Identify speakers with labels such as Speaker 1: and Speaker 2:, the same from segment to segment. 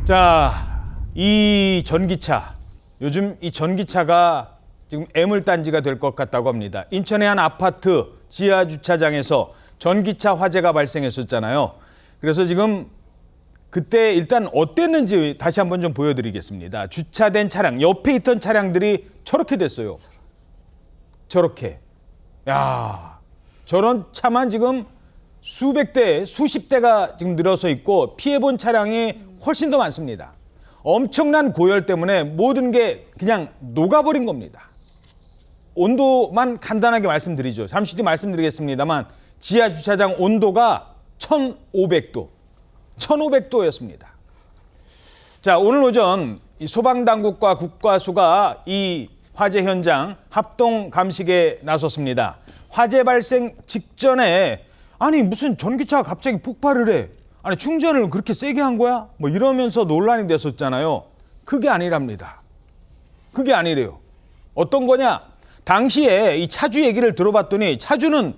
Speaker 1: 자, 이 전기차, 요즘 이 전기차가 지금 애물단지가 될 것 같다고 합니다. 인천의 한 아파트 지하 주차장에서 전기차 화재가 발생했었잖아요. 그래서 지금 그때 일단 어땠는지 다시 한번 좀 보여드리겠습니다. 주차된 차량, 옆에 있던 차량들이 저렇게 됐어요. 저렇게. 야, 저런 차만 지금 수백 대, 수십 대가 지금 늘어서 있고 피해본 차량이 훨씬 더 많습니다. 엄청난 고열 때문에 모든 게 그냥 녹아버린 겁니다. 온도만 간단하게 말씀드리죠. 잠시 뒤 말씀드리겠습니다만 지하 주차장 온도가 1,500도. 1,500도였습니다. 자, 오늘 오전 이 소방당국과 국과수가 이 화재 현장 합동 감식에 나섰습니다. 화재 발생 직전에 아니 무슨 전기차가 갑자기 폭발을 해. 아니 충전을 그렇게 세게 한 거야? 뭐 이러면서 논란이 됐었잖아요. 그게 아니랍니다. 그게 아니래요. 어떤 거냐? 당시에 이 차주 얘기를 들어봤더니 차주는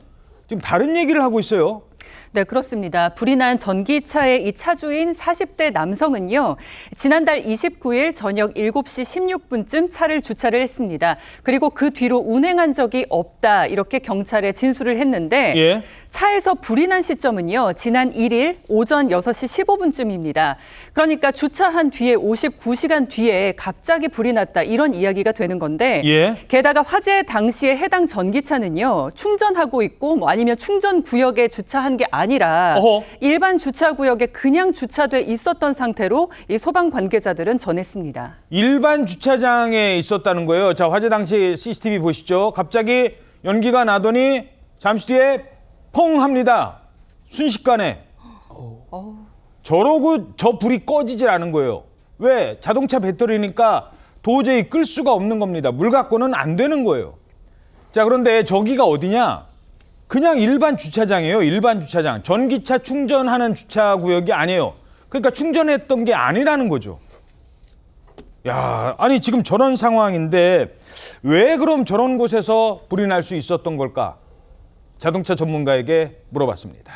Speaker 1: 지금 다른 얘기를 하고 있어요.
Speaker 2: 네, 그렇습니다. 불이 난 전기차의 이 차주인 40대 남성은요, 지난달 29일 저녁 7시 16분쯤 차를 주차를 했습니다. 그리고 그 뒤로 운행한 적이 없다, 이렇게 경찰에 진술을 했는데,
Speaker 1: 예.
Speaker 2: 차에서 불이 난 시점은요, 지난 1일 오전 6시 15분쯤입니다. 그러니까 주차한 뒤에 59시간 뒤에 갑자기 불이 났다, 이런 이야기가 되는 건데,
Speaker 1: 예.
Speaker 2: 게다가 화재 당시에 해당 전기차는요, 충전하고 있고, 뭐 아니면 충전 구역에 주차한 게 아니라
Speaker 1: 어허.
Speaker 2: 일반 주차구역에 그냥 주차돼 있었던 상태로 이 소방 관계자들은 전했습니다.
Speaker 1: 일반 주차장에 있었다는 거예요. 자, 화재 당시 CCTV 보시죠. 갑자기 연기가 나더니 잠시 뒤에 펑 합니다. 순식간에. 저러고 저 불이 꺼지질 않은 거예요. 왜? 자동차 배터리니까 도저히 끌 수가 없는 겁니다. 물 갖고는 안 되는 거예요. 자, 그런데 저기가 어디냐? 그냥 일반 주차장이에요. 일반 주차장. 전기차 충전하는 주차구역이 아니에요. 그러니까 충전했던 게 아니라는 거죠. 야, 아니 지금 저런 상황인데 왜 그럼 저런 곳에서 불이 날 수 있었던 걸까? 자동차 전문가에게 물어봤습니다.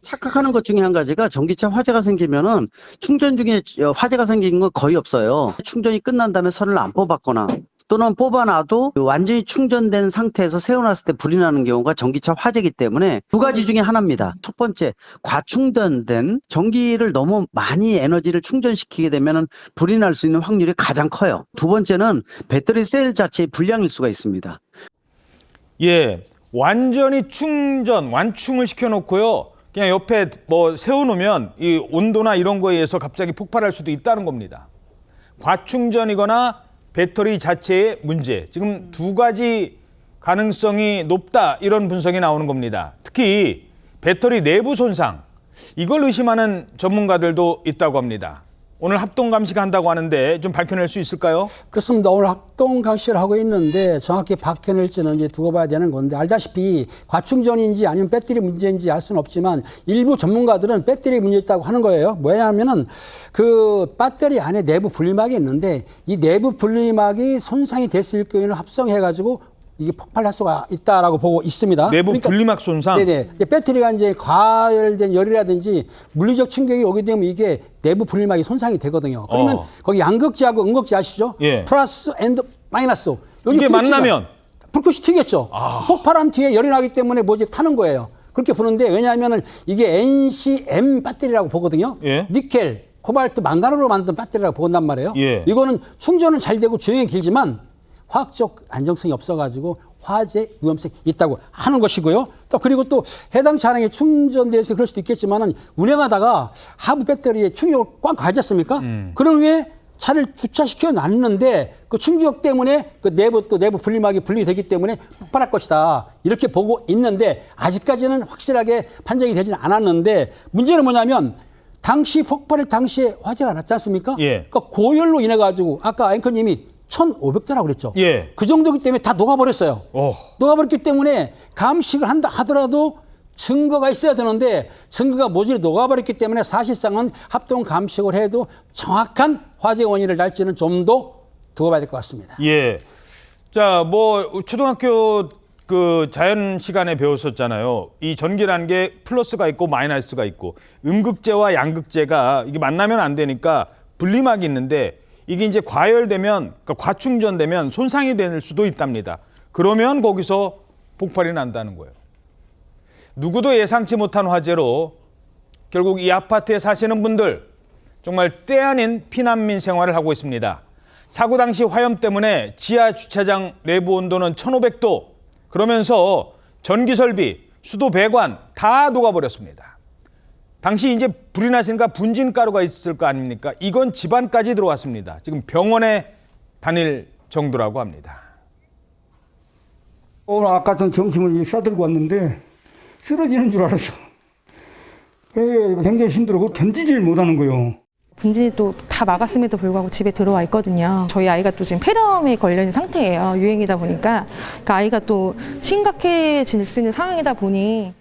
Speaker 3: 착각하는 것 중에 한 가지가 전기차 화재가 생기면은 충전 중에 화재가 생긴 건 거의 없어요. 충전이 끝난 다음에 선을 안 뽑았거나 또는 뽑아놔도 완전히 충전된 상태에서 세워놨을 때 불이 나는 경우가 전기차 화재이기 때문에 두 가지 중에 하나입니다. 첫 번째, 과충전된 전기를 너무 많이 에너지를 충전시키게 되면 불이 날 수 있는 확률이 가장 커요. 두 번째는 배터리 셀 자체의 불량일 수가 있습니다.
Speaker 1: 예, 완전히 완충을 시켜놓고요. 그냥 옆에 뭐 세워놓으면 이 온도나 이런 거에 의해서 갑자기 폭발할 수도 있다는 겁니다. 과충전이거나 배터리 자체의 문제. 지금 두 가지 가능성이 높다, 이런 분석이 나오는 겁니다. 특히 배터리 내부 손상, 이걸 의심하는 전문가들도 있다고 합니다. 오늘 합동 감식한다고 하는데 좀 밝혀낼 수 있을까요?
Speaker 4: 그렇습니다. 오늘 합동 감식을 하고 있는데 정확히 밝혀낼지는 이제 두고 봐야 되는 건데, 알다시피 과충전인지 아니면 배터리 문제인지 알 수는 없지만 일부 전문가들은 배터리 문제 있다고 하는 거예요. 뭐냐면은 그 배터리 안에 내부 분리막이 있는데 이 내부 분리막이 손상이 됐을 경우에는 합성해가지고 이게 폭발할 수가 있다라고 보고 있습니다.
Speaker 1: 내부 분리막 손상?
Speaker 4: 네네. 배터리가 이제 과열된 열이라든지 물리적 충격이 오게 되면 이게 내부 분리막이 손상이 되거든요. 그러면 거기 양극재하고 음극재 아시죠?
Speaker 1: 예.
Speaker 4: 플러스 앤드 마이너스.
Speaker 1: 이게 만나면
Speaker 4: 불꽃이 튀겠죠. 폭발한 뒤에 열이 나기 때문에 뭐지 타는 거예요. 그렇게 보는데, 왜냐하면은 이게 NCM 배터리라고 보거든요.
Speaker 1: 예.
Speaker 4: 니켈, 코발트, 망간으로 만든 배터리라고 본단 말이에요.
Speaker 1: 예.
Speaker 4: 이거는 충전은 잘 되고 주행이 길지만 화학적 안정성이 없어가지고 화재 위험성이 있다고 하는 것이고요. 또 그리고 또 해당 차량에 충전돼서 그럴 수도 있겠지만은 운행하다가 하부 배터리에 충격을 꽉 가지 않습니까? 그런 후에 차를 주차시켜 놨는데 그 충격 때문에 그 내부 분리막이 분리되기 때문에 폭발할 것이다, 이렇게 보고 있는데 아직까지는 확실하게 판정이 되지는 않았는데, 문제는 뭐냐면 당시 폭발일 당시에 화재가 났지 않습니까?
Speaker 1: 예.
Speaker 4: 그러니까 고열로 인해 가지고 아까 앵커님이 1,500도라고 그랬죠.
Speaker 1: 예.
Speaker 4: 그 정도기 때문에 다 녹아버렸어요. 녹아버렸기 때문에 감식을 한다 하더라도 증거가 있어야 되는데 증거가 모조리 녹아버렸기 때문에 사실상은 합동 감식을 해도 정확한 화재 원인을 날지는 좀 더 두고 봐야 될 것 같습니다.
Speaker 1: 예. 자, 뭐 초등학교 그 자연 시간에 배웠었잖아요. 이 전기라는 게 플러스가 있고 마이너스가 있고 음극재와 양극재가 이게 만나면 안 되니까 분리막이 있는데 이게 이제 과열되면 그러니까 과충전되면 손상이 될 수도 있답니다. 그러면 거기서 폭발이 난다는 거예요. 누구도 예상치 못한 화재로 결국 이 아파트에 사시는 분들 정말 때 아닌 피난민 생활을 하고 있습니다. 사고 당시 화염 때문에 지하 주차장 내부 온도는 1500도, 그러면서 전기 설비, 수도 배관 다 녹아버렸습니다. 당시 이제 불이 났으니까 분진가루가 있을 거 아닙니까? 이건 집안까지 들어왔습니다. 지금 병원에 다닐 정도라고 합니다.
Speaker 5: 오늘 아까 전 점심을 싸들고 왔는데 쓰러지는 줄 알았어. 굉장히 힘들고 견디질 못하는 거예요.
Speaker 6: 분진이 또 다 막았음에도 불구하고 집에 들어와 있거든요. 저희 아이가 또 지금 폐렴에 걸려 있는 상태예요. 유행이다 보니까. 그러니까 아이가 또 심각해질 수 있는 상황이다 보니.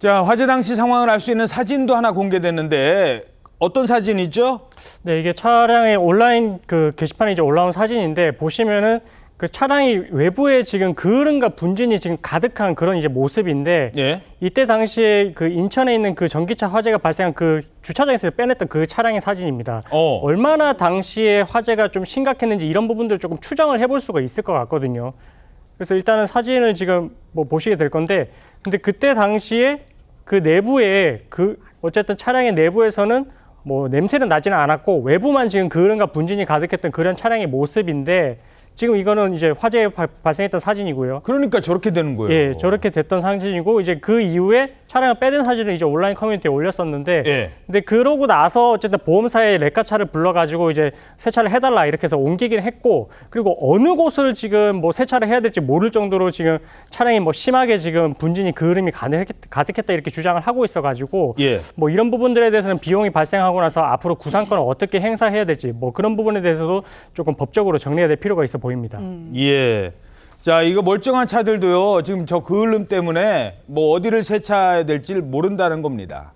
Speaker 1: 자, 화재 당시 상황을 알 수 있는 사진도 하나 공개됐는데 어떤 사진이죠?
Speaker 7: 네, 이게 차량의 온라인 그 게시판에 이제 올라온 사진인데 보시면은 그 차량이 외부에 지금 그을음과 분진이 지금 가득한 그런 이제 모습인데
Speaker 1: 예.
Speaker 7: 이때 당시에 그 인천에 있는 그 전기차 화재가 발생한 그 주차장에서 빼냈던 그 차량의 사진입니다. 얼마나 당시에 화재가 좀 심각했는지 이런 부분들을 조금 추정을 해볼 수가 있을 것 같거든요. 그래서 일단은 사진을 지금 뭐 보시게 될 건데, 근데 그때 당시에 그 내부에 그 어쨌든 차량의 내부에서는 뭐 냄새는 나지는 않았고 외부만 지금 그을음과 분진이 가득했던 그런 차량의 모습인데 지금 이거는 이제 화재 발생했던 사진이고요.
Speaker 1: 그러니까 저렇게 되는 거예요.
Speaker 7: 예, 저렇게 됐던 사진이고 이제 그 이후에 차량을 빼낸 사진을 이제 온라인 커뮤니티에 올렸었는데,
Speaker 1: 예.
Speaker 7: 근데 그러고 나서 어쨌든 보험사에 레카차를 불러가지고 이제 세차를 해달라 이렇게 해서 옮기긴 했고, 그리고 어느 곳을 지금 뭐 세차를 해야 될지 모를 정도로 지금 차량이 뭐 심하게 지금 분진이 그을음이 가득했다 이렇게 주장을 하고 있어가지고,
Speaker 1: 예.
Speaker 7: 뭐 이런 부분들에 대해서는 비용이 발생하고 나서 앞으로 구상권을 어떻게 행사해야 될지 뭐 그런 부분에 대해서도 조금 법적으로 정리해야 될 필요가 있어 보입니다.
Speaker 1: 예. 자, 이거 멀쩡한 차들도요, 지금 저 그을음 때문에 뭐 어디를 세차해야 될지 모른다는 겁니다.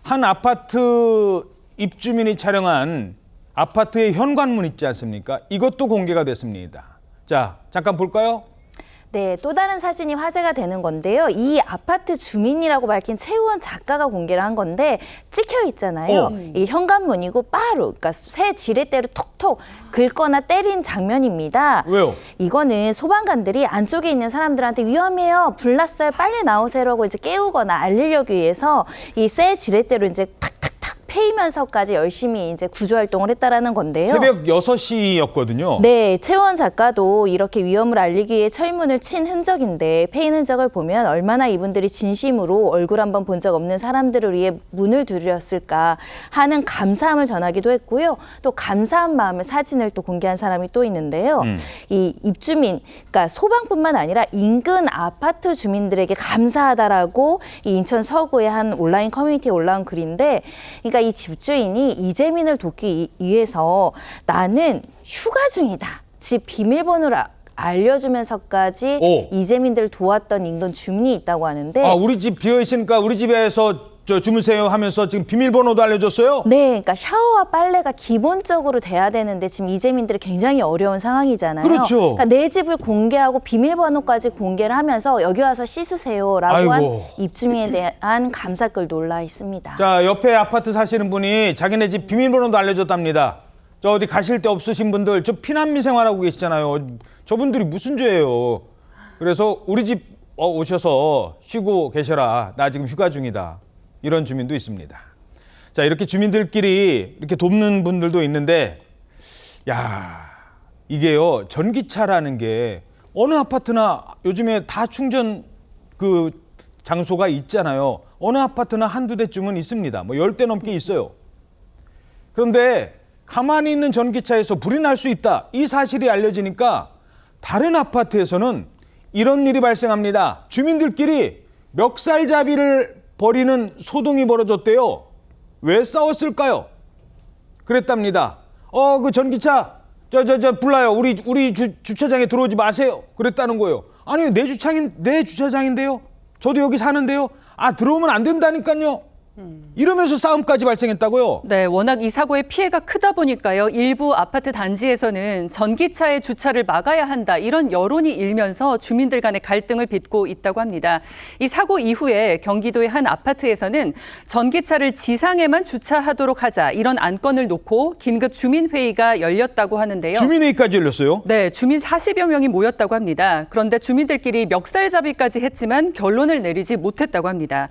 Speaker 1: 한 아파트 입주민이 촬영한 아파트의 현관문 있지 않습니까? 이것도 공개가 됐습니다. 자, 잠깐 볼까요?
Speaker 8: 네, 또 다른 사진이 화제가 되는 건데요. 이 아파트 주민이라고 밝힌 최우원 작가가 공개를 한 건데 찍혀 있잖아요. 이 현관문이고 바로 그러니까 새 지렛대로 톡톡 긁거나 때린 장면입니다.
Speaker 1: 왜요?
Speaker 8: 이거는 소방관들이 안쪽에 있는 사람들한테 위험해요, 불났어요, 빨리 나오세요라고 이제 깨우거나 알리려기 위해서 이 새 지렛대로 이제 탁탁탁 패이면서까지 열심히 이제 구조 활동을 했다라는 건데요.
Speaker 1: 새벽 6시였거든요.
Speaker 8: 네, 최원 작가도 이렇게 위험을 알리기 위해 철문을 친 흔적인데 패인 흔적을 보면 얼마나 이분들이 진심으로 얼굴 한번 본 적 없는 사람들을 위해 문을 두드렸을까 하는 감사함을 전하기도 했고요. 또 감사한 마음의 사진을 또 공개한 사람이 또 있는데요. 이 입주민, 그러니까 소방뿐만 아니라 인근 아파트 주민들에게 감사하다라고 이 인천 서구의 한 온라인 커뮤니티에 올라온 글인데, 그러니까 이 집주인이 이재민을 돕기 위해서 나는 휴가 중이다, 집 비밀번호를 알려주면서까지 이재민들을 도왔던 인근 주민이 있다고 하는데,
Speaker 1: 아, 우리 집 비어 있으니까 우리 집에서 저 주무세요 하면서 지금 비밀번호도 알려줬어요?
Speaker 8: 네, 그러니까 샤워와 빨래가 기본적으로 돼야 되는데 지금 이재민들이 굉장히 어려운 상황이잖아요.
Speaker 1: 그렇죠.
Speaker 8: 그러니까 내 집을 공개하고 비밀번호까지 공개를 하면서 여기 와서 씻으세요라고 한
Speaker 1: 아이고.
Speaker 8: 입주민에 대한 감사글도 올라 있습니다.
Speaker 1: 자, 옆에 아파트 사시는 분이 자기네 집 비밀번호도 알려줬답니다. 저 어디 가실 데 없으신 분들, 저 피난민 생활하고 계시잖아요. 저분들이 무슨 죄예요. 그래서 우리 집 오셔서 쉬고 계셔라, 나 지금 휴가 중이다, 이런 주민도 있습니다. 자, 이렇게 주민들끼리 이렇게 돕는 분들도 있는데, 야, 이게요, 전기차라는 게 어느 아파트나 요즘에 다 충전 그 장소가 있잖아요. 어느 아파트나 한두 대쯤은 있습니다. 뭐 10대 넘게 있어요. 그런데 가만히 있는 전기차에서 불이 날 수 있다, 이 사실이 알려지니까 다른 아파트에서는 이런 일이 발생합니다. 주민들끼리 멱살잡이를 벌이는 소동이 벌어졌대요. 왜 싸웠을까요? 그랬답니다. 그 전기차 불나요. 우리 주차장에 들어오지 마세요. 그랬다는 거예요. 아니, 내 주차장인데요. 저도 여기 사는데요. 아, 들어오면 안 된다니까요. 이러면서 싸움까지 발생했다고요?
Speaker 2: 네, 워낙 이 사고의 피해가 크다 보니까요. 일부 아파트 단지에서는 전기차의 주차를 막아야 한다. 이런 여론이 일면서 주민들 간의 갈등을 빚고 있다고 합니다. 이 사고 이후에 경기도의 한 아파트에서는 전기차를 지상에만 주차하도록 하자. 이런 안건을 놓고 긴급 주민회의가 열렸다고 하는데요.
Speaker 1: 주민회의까지 열렸어요?
Speaker 2: 네, 주민 40여 명이 모였다고 합니다. 그런데 주민들끼리 멱살잡이까지 했지만 결론을 내리지 못했다고 합니다.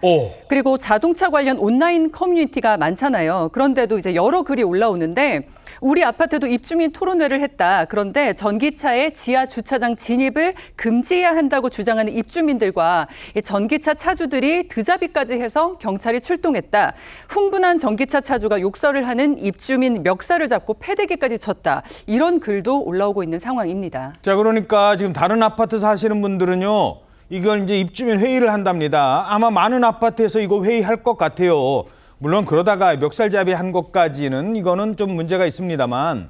Speaker 2: 그리고 자동차 관련 온라인 커뮤니티가 많잖아요. 그런데도 이제 여러 글이 올라오는데 우리 아파트도 입주민 토론회를 했다. 그런데 전기차의 지하 주차장 진입을 금지해야 한다고 주장하는 입주민들과 전기차 차주들이 드자비까지 해서 경찰이 출동했다. 흥분한 전기차 차주가 욕설을 하는 입주민 멱살을 잡고 패대기까지 쳤다. 이런 글도 올라오고 있는 상황입니다.
Speaker 1: 자, 그러니까 지금 다른 아파트 사시는 분들은요, 이걸 이제 입주민 회의를 한답니다. 아마 많은 아파트에서 이거 회의할 것 같아요. 물론 그러다가 멱살잡이 한 것까지는 이거는 좀 문제가 있습니다만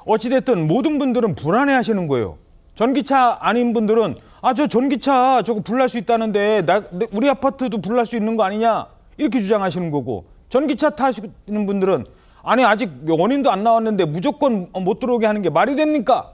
Speaker 1: 어찌됐든 모든 분들은 불안해하시는 거예요. 전기차 아닌 분들은 저 전기차 저거 불날 수 있다는데 우리 아파트도 불날 수 있는 거 아니냐 이렇게 주장하시는 거고, 전기차 타시는 분들은 아니 아직 원인도 안 나왔는데 무조건 못 들어오게 하는 게 말이 됩니까?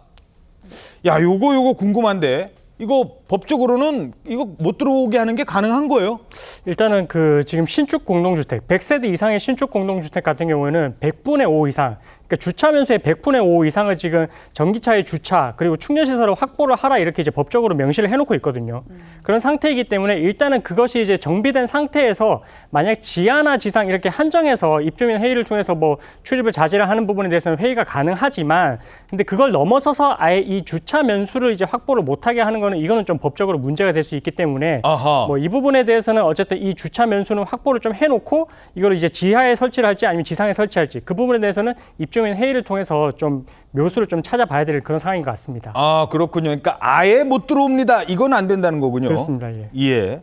Speaker 1: 야, 요거 궁금한데 이거 법적으로는 이거 못 들어오게 하는 게 가능한 거예요?
Speaker 7: 일단은 그 지금 신축 공동주택 100세대 이상의 신축 공동주택 같은 경우에는 100분의 5 이상, 그러니까 주차 면수의 100분의 5 이상을 지금 전기차의 주차 그리고 충전 시설을 확보를 하라 이렇게 이제 법적으로 명시를 해놓고 있거든요. 그런 상태이기 때문에 일단은 그것이 이제 정비된 상태에서 만약 지하나 지상 이렇게 한정해서 입주민 회의를 통해서 뭐 출입을 자제를 하는 부분에 대해서는 회의가 가능하지만, 근데 그걸 넘어서서 아예 이 주차 면수를 이제 확보를 못하게 하는 거는 이거는 좀 법적으로 문제가 될 수 있기 때문에 뭐 이 부분에 대해서는 어쨌든 이 주차 면수는 확보를 좀 해놓고 이걸 이제 지하에 설치를 할지 아니면 지상에 설치할지 그 부분에 대해서는 입주민 회의를 통해서 좀 묘수를 좀 찾아봐야 될 그런 상황인 것 같습니다.
Speaker 1: 아, 그렇군요. 그러니까 아예 못 들어옵니다. 이건 안 된다는 거군요.
Speaker 7: 그렇습니다. 예.
Speaker 1: 예.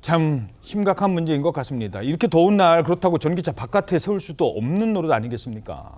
Speaker 1: 참 심각한 문제인 것 같습니다. 이렇게 더운 날 그렇다고 전기차 바깥에 세울 수도 없는 노릇 아니겠습니까?